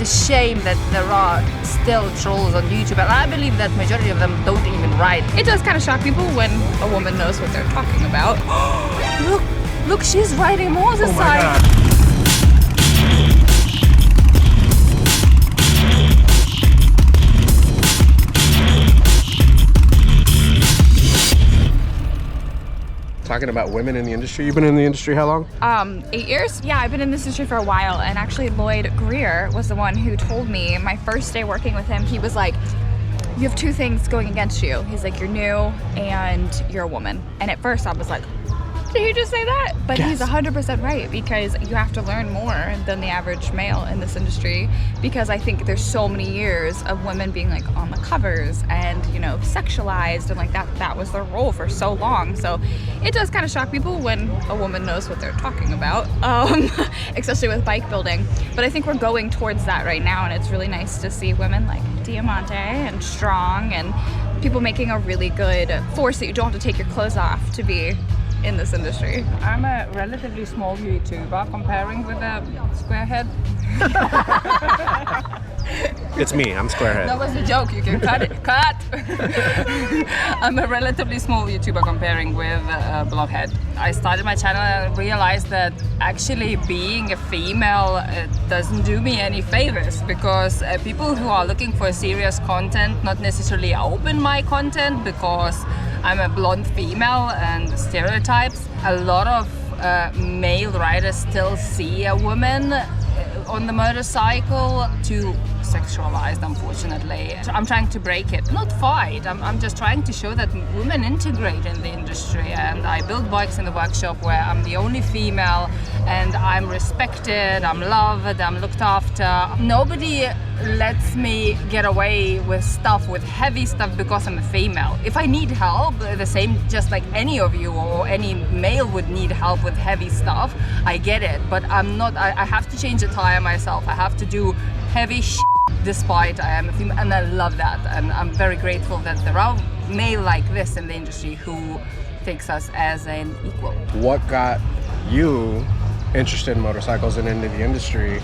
it's a shame that there are still trolls on YouTube, and I believe that majority of them don't even write. It does kind of shock people when a woman knows what they're talking about. Look, she's riding Moses' side. God. Talking about women in the industry. You've been in the industry how long? 8 years? Yeah, I've been in this industry for a while, and actually Lloyd Greer was the one who told me my first day working with him. He was like, you have two things going against you. He's like, you're new and you're a woman. And at first I was like, did he just say that? But yes. He's 100% right, because you have to learn more than the average male in this industry, because I think there's so many years of women being like on the covers and, you know, sexualized, and like that was their role for so long. So it does kind of shock people when a woman knows what they're talking about, especially with bike building. But I think we're going towards that right now, and it's really nice to see women like Deimante and Strong and people making a really good force that you don't have to take your clothes off to be in this industry. I'm a relatively small YouTuber comparing with a squarehead. It's me, I'm Squarehead. That was a joke, you can cut it. Cut! I'm a relatively small YouTuber comparing with Blockhead. I started my channel and realized that actually being a female doesn't do me any favors, because people who are looking for serious content not necessarily open my content because I'm a blonde female and stereotypes. A lot of male riders still see a woman on the motorcycle too sexualized, unfortunately. I'm trying to break it, not fight. I'm just trying to show that women integrate in the industry, and I build bikes in the workshop where I'm the only female and I'm respected, I'm loved, I'm looked after. Nobody lets me get away with heavy stuff because I'm a female. If I need help, the same just like any of you or any male would need help with heavy stuff, I get it, but I have to change the tire myself. I have to do heavy shit despite I am a female, and I love that, and I'm very grateful that there are male like this in the industry who takes us as an equal. What got you interested in motorcycles and into the industry,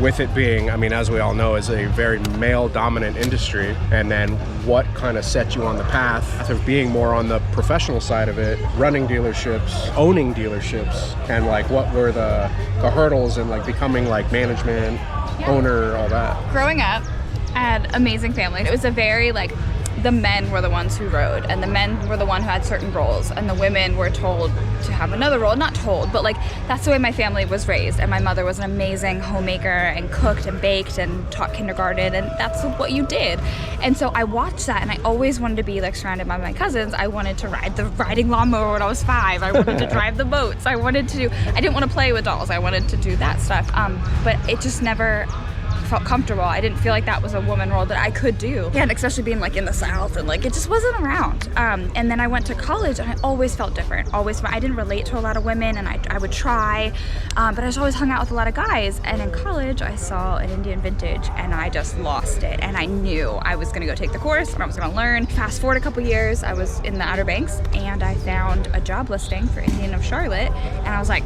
with it being, I mean, as we all know, is a very male dominant industry, and then what kind of set you on the path of being more on the professional side of it, running dealerships, owning dealerships, and like what were the hurdles in like becoming like management, owner, all that? Growing up, I had amazing family. It was a very like, the men were the ones who rode, and the men were the one who had certain roles, and the women were told to have another role. Not told, but like that's the way my family was raised. And my mother was an amazing homemaker and cooked and baked and taught kindergarten, and that's what you did. And so I watched that, and I always wanted to be like surrounded by my cousins. I wanted to ride the riding lawnmower when I was 5. I wanted to drive the boats. I didn't want to play with dolls. I wanted to do that stuff. But it just never felt comfortable. I didn't feel like that was a woman role that I could do. Yeah, and especially being like in the South, and like it just wasn't around. And then I went to college, and I always felt different. I didn't relate to a lot of women, and I would try, but I just always hung out with a lot of guys. And in college, I saw an Indian vintage, and I just lost it. And I knew I was gonna go take the course, and I was gonna learn. Fast forward a couple years, I was in the Outer Banks, and I found a job listing for Indian of Charlotte, and I was like,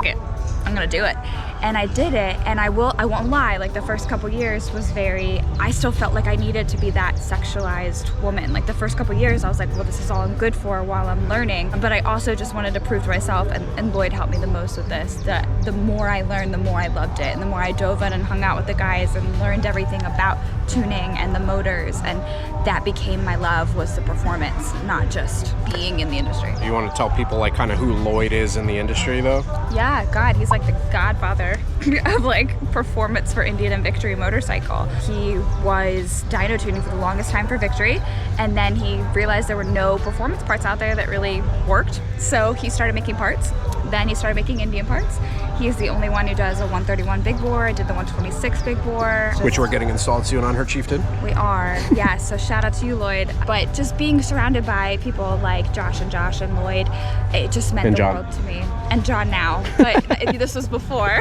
it, I'm gonna do it. And I did it, and I won't lie, like the first couple years was I still felt like I needed to be that sexualized woman. Like the first couple years I was like, well, this is all I'm good for while I'm learning. But I also just wanted to prove to myself, and Lloyd helped me the most with this, that the more I learned, the more I loved it. And the more I dove in and hung out with the guys and learned everything about tuning and the motors, and that became my love, was the performance, not just being in the industry. You want to tell people like kind of who Lloyd is in the industry though? Yeah, God, he's like the godfather of like performance for Indian and Victory motorcycle. He was dyno tuning for the longest time for Victory, and then he realized there were no performance parts out there that really worked, so he started making parts. Then he started making Indian parts. He's the only one who does a 131 big bore. I did the 126 big bore. Which we're getting installed soon on her Chieftain. We are, yes. So shout out to you, Lloyd. But just being surrounded by people like Josh and Lloyd, it just meant the world to me. And John now, but this was before.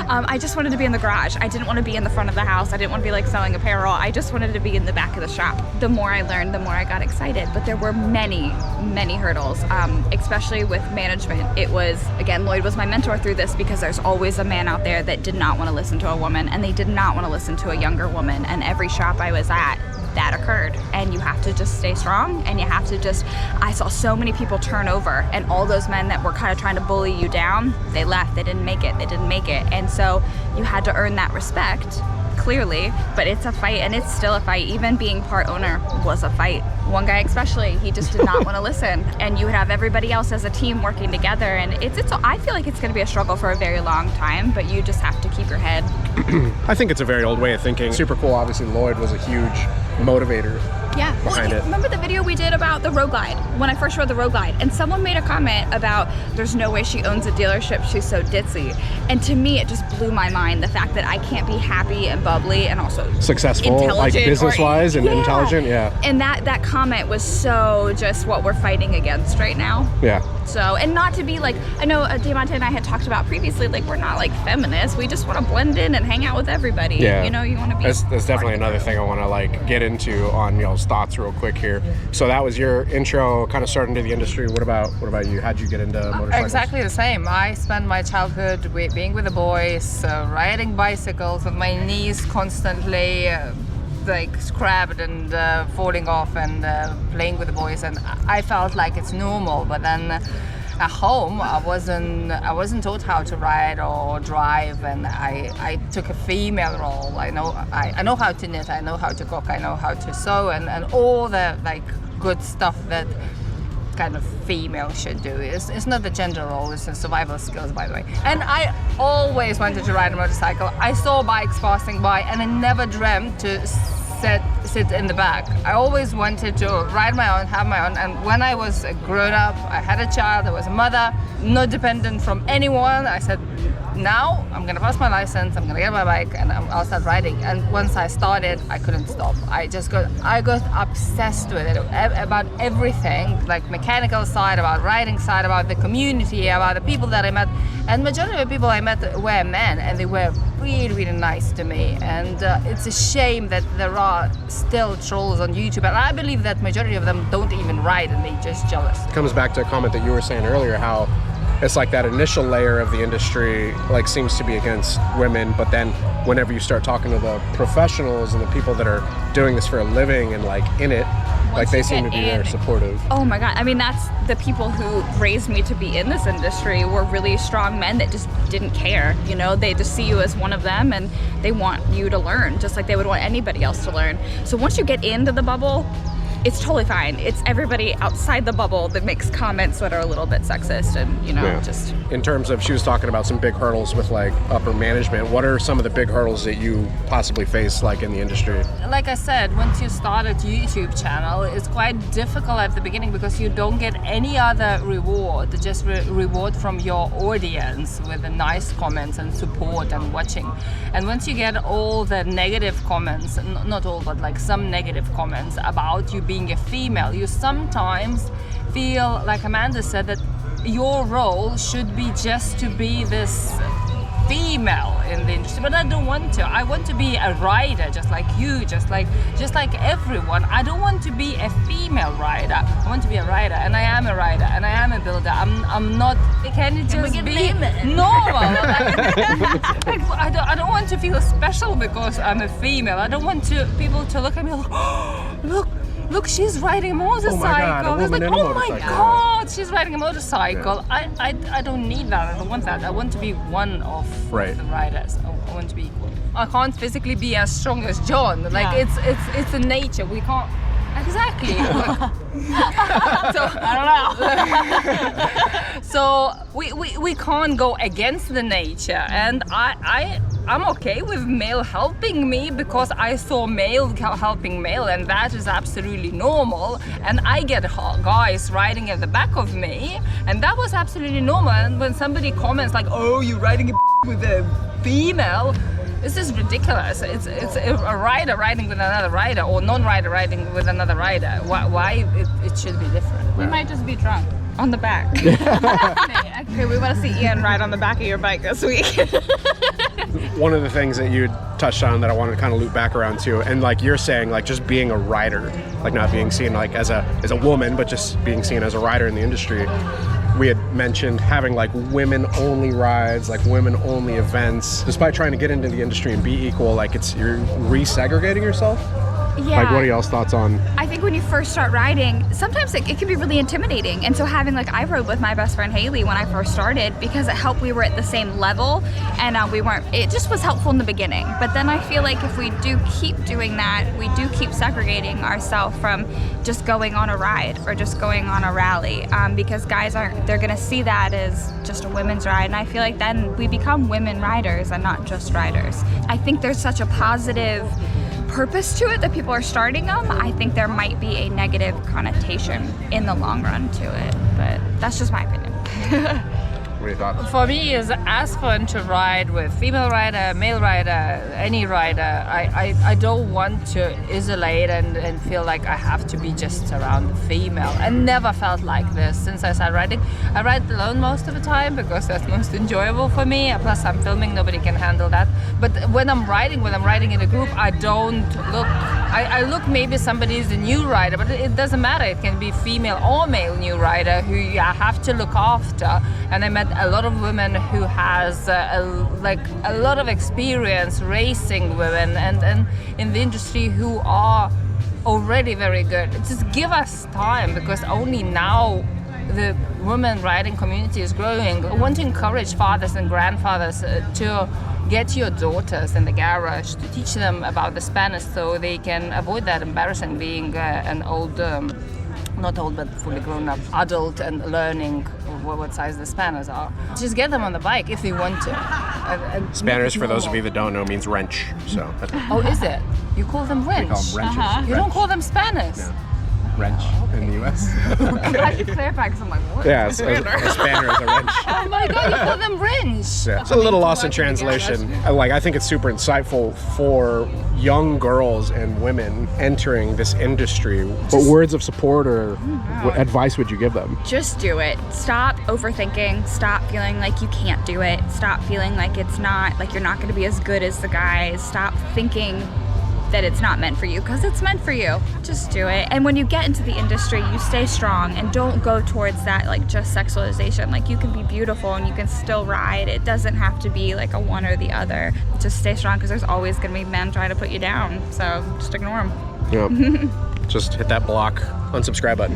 I just wanted to be in the garage. I didn't want to be in the front of the house. I didn't want to be like selling apparel. I just wanted to be in the back of the shop. The more I learned, the more I got excited. But there were many, many hurdles, especially with management. It was again, Lloyd was my mentor through this because there's always a man out there that did not want to listen to a woman, and they did not want to listen to a younger woman. And every shop I was at, that occurred. And you have to just stay strong, and you have to just, I saw so many people turn over, and all those men that were kind of trying to bully you down, they left, they didn't make it. And so you had to earn that respect, clearly, but it's a fight, and it's still a fight. Even being part owner was a fight. One guy especially, he just did not want to listen, and you would have everybody else as a team working together, and it's I feel like it's going to be a struggle for a very long time, but you just have to keep your head. I think it's a very old way of thinking. Super cool. Obviously, Lloyd was a huge motivator. Yeah. Behind it. Remember the video we did about the road glide, when I first rode the road glide, and someone made a comment about there's no way she owns a dealership, she's so ditzy. And to me, it just blew my mind, the fact that I can't be happy and bubbly and also successful, like business-wise and intelligent. Yeah. And that comment was so just what we're fighting against right now. Yeah. So, and not to be like, I know Deimante and I had talked about previously, like, we're not like feminists, we just want to blend in and hang out with everybody. Yeah. You know, you want to be. That's definitely another thing I want to like get into on y'all's thoughts real quick here. So that was your intro, kind of starting into the industry. What about you? How'd you get into motorcycles? Exactly the same. I spent my childhood being with the boys, riding bicycles with my knees constantly like scrapped and falling off, and playing with the boys, and I felt like it's normal. But then at home, I wasn't taught how to ride or drive, and I took a female role. I know how to knit, I know how to cook, I know how to sew, and all the like good stuff that kind of female should do. It's not the gender role, it's the survival skills, by the way. And I always wanted to ride a motorcycle. I saw bikes passing by, and I never dreamt to sit in the back. I always wanted to ride my own, have my own, and when I was a grown up, I had a child, I was a mother, not dependent from anyone, I said, now I'm gonna pass my license, I'm gonna get my bike, and I'll start riding. And once I started, I couldn't stop. I got obsessed with it, about everything, like mechanical side, about riding side, about the community, about the people that I met. And majority of the people I met were men, and they were really, really nice to me. And it's a shame that there are still trolls on YouTube, and I believe that majority of them don't even ride, and they're just jealous. It comes back to a comment that you were saying earlier, how it's like that initial layer of the industry like seems to be against women, but then whenever you start talking to the professionals and the people that are doing this for a living and like in it, like they seem to be very supportive. Oh my God, I mean, that's the people who raised me to be in this industry were really strong men that just didn't care, you know, they just see you as one of them, and they want you to learn just like they would want anybody else to learn. So once you get into the bubble, it's totally fine. It's everybody outside the bubble that makes comments that are a little bit sexist, and you know, just. In terms of, she was talking about some big hurdles with like upper management. What are some of the big hurdles that you possibly face like in the industry? Like I said, once you start a YouTube channel, it's quite difficult at the beginning because you don't get any other reward, just reward from your audience with the nice comments and support and watching. And once you get all the negative comments, not all, but like some negative comments about you being a female, you sometimes feel, like Amanda said, that your role should be just to be this female in the industry, but I don't want to. I want to be a rider, just like you, just like everyone. I don't want to be a female rider. I want to be a rider, and I am a rider, and I am a builder. I'm not. Can it just be normal? I don't want to feel special because I'm a female. I don't want people to look at me like, oh, look, she's riding a motorcycle. Oh my God, she's riding a motorcycle. Yeah. I don't need that. I don't want that. I want to be one of the riders. I want to be equal. I can't physically be as strong as John. Like it's a nature. We can't. Exactly. So I don't know. So we can't go against the nature, and I'm okay with male helping me because I saw male helping male, and that is absolutely normal. And I get guys riding at the back of me, and that was absolutely normal. And when somebody comments like, "Oh, you're riding with a female," this is ridiculous. It's a rider riding with another rider, or non-rider riding with another rider. Why it should be different? We might just be drunk on the back. Okay, we want to see Ian ride on the back of your bike this week. One of the things that you touched on that I wanted to kind of loop back around to, and like you're saying, like just being a rider, like not being seen like as a woman, but just being seen as a rider in the industry. we had mentioned having like women-only rides, like women-only events. Despite trying to get into the industry and be equal, like you're resegregating yourself. Yeah. Like, what are y'all's thoughts on? I think when you first start riding, sometimes it can be really intimidating. And so having, like, I rode with my best friend Haley when I first started because it helped. We were at the same level, and it just was helpful in the beginning. But then I feel like if we do keep doing that, we do keep segregating ourselves from just going on a ride or just going on a rally, because guys they're gonna see that as just a women's ride. And I feel like then we become women riders and not just riders. I think there's such a positive purpose to it that people are starting them. I think there might be a negative connotation in the long run to it, but that's just my opinion. What are your thoughts? For me, it's as fun to ride with female rider, male rider, any rider. I don't want to isolate and feel like I have to be just around the female. I never felt like this since I started riding. I ride alone most of the time because that's most enjoyable for me. Plus, I'm filming, nobody can handle that. But when I'm riding in a group, I don't look. I look maybe somebody's a new rider, but it doesn't matter. It can be female or male new rider who you have to look after. And I met a lot of women who has a lot of experience racing women and in the industry who are already very good. Just give us time, because only now the women riding community is growing. I want to encourage fathers and grandfathers to get your daughters in the garage to teach them about the Spanish so they can avoid that embarrassing being an old, not old but fully grown up adult and learning what size the spanners are. Just get them on the bike if they want to. Spanners, for those of you that don't know, means wrench. So. Oh, is it? You call them wrench? We call them wrenches. You don't call them spanners? No. Wrench in the US. I have to clarify because I'm like, what? Yeah, a spanner is a wrench. Oh my god, you call them wrench! Yeah. It's a little lost in translation. I think it's super insightful for young girls and women entering this industry. What words of support or what advice would you give them? Just do it. Stop overthinking. Stop feeling like you can't do it. Stop feeling like it's not, like you're not going to be as good as the guys. Stop thinking that it's not meant for you, because it's meant for you. Just do it. And when you get into the industry, you stay strong and don't go towards that like just sexualization. Like, you can be beautiful and you can still ride. It doesn't have to be like a one or the other. Just stay strong, because there's always going to be men trying to put you down. So just ignore them. Yep. Just hit that block unsubscribe button.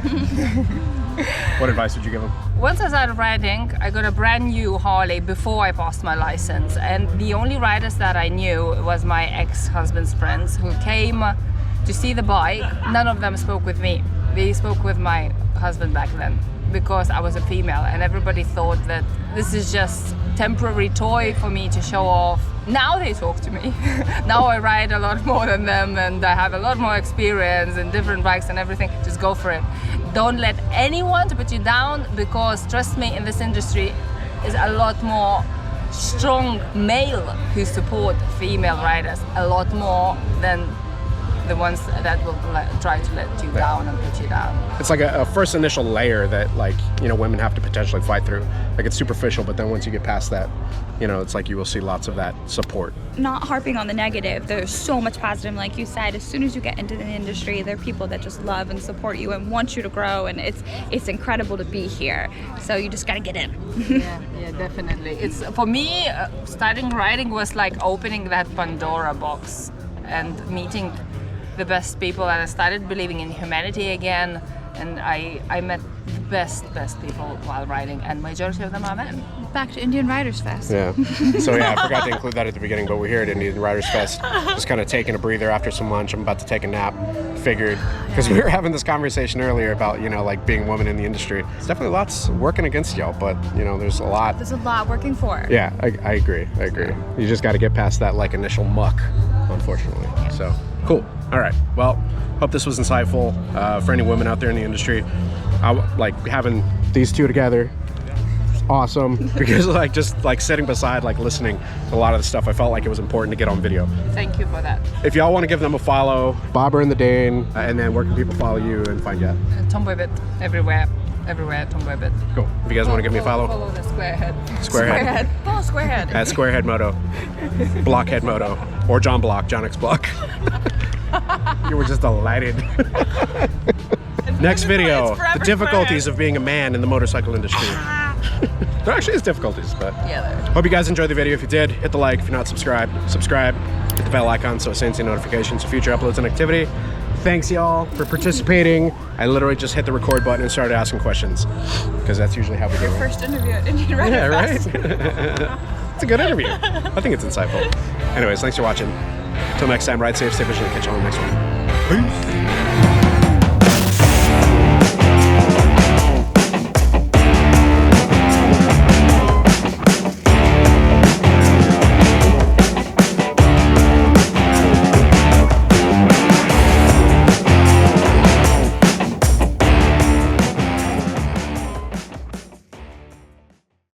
What advice would you give them? Once I started riding, I got a brand new Harley before I passed my license, and the only riders that I knew was my ex-husband's friends who came to see the bike. None of them spoke with me. They spoke with my husband back then because I was a female, and everybody thought that this is just temporary toy for me to show off. Now they talk to me. Now I ride a lot more than them, and I have a lot more experience in different bikes and everything. Just go for it. Don't let anyone to put you down, because trust me, in this industry is a lot more strong male who support female riders, a lot more than the ones that will try to let you down and put you down. It's like a first initial layer that, like, you know, women have to potentially fight through. Like, it's superficial, but then once you get past that, you know, it's like you will see lots of that support. Not harping on the negative, there's so much positive. Like you said, as soon as you get into the industry, there are people that just love and support you and want you to grow, and it's incredible to be here. So you just gotta get in. Yeah, definitely. It's for me, starting riding was like opening that Pandora box and meeting the best people, and I started believing in humanity again, and I met the best people while riding, and majority of them are men. Back to Indian Riders Fest. Yeah. So yeah, I forgot to include that at the beginning, but we're here at Indian Riders Fest, just kind of taking a breather after some lunch. I'm about to take a nap. Figured, because we were having this conversation earlier about, you know, like being women in the industry. It's definitely lots working against y'all, but you know, there's a lot working for. Yeah, I agree. You just got to get past that like initial muck, unfortunately. So cool. All right. Well, hope this was insightful for any women out there in the industry. I like having these two together. Awesome, because like just like sitting beside, like listening to a lot of the stuff, I felt like it was important to get on video. Thank you for that. If y'all want to give them a follow, Bobber and the Dane, and then where can people follow you and find you at? Tomboy Bit everywhere. everywhere, Tomboybit. Cool. If you guys want to give me a follow, Follow the Squarehead. Squarehead. Follow Squarehead. At Squarehead Moto, Blockhead Moto, or John Block, John X Block. You were just delighted. Next video, the difficulties of being a man in the motorcycle industry. There actually is difficulties, but Yeah, there. hope you guys enjoyed the video. If you did, hit the like. If you're not subscribed, subscribe. Hit the bell icon so it sends you notifications of future uploads and activity. Thanks y'all for participating. I literally just hit the record button and started asking questions because that's usually how we do it. First interview at Indian Rider Yeah, right? Fest. It's a good interview. I think it's insightful. Anyways, thanks for watching. Until next time, ride safe, stay vigilant, catch you on the next one. Peace.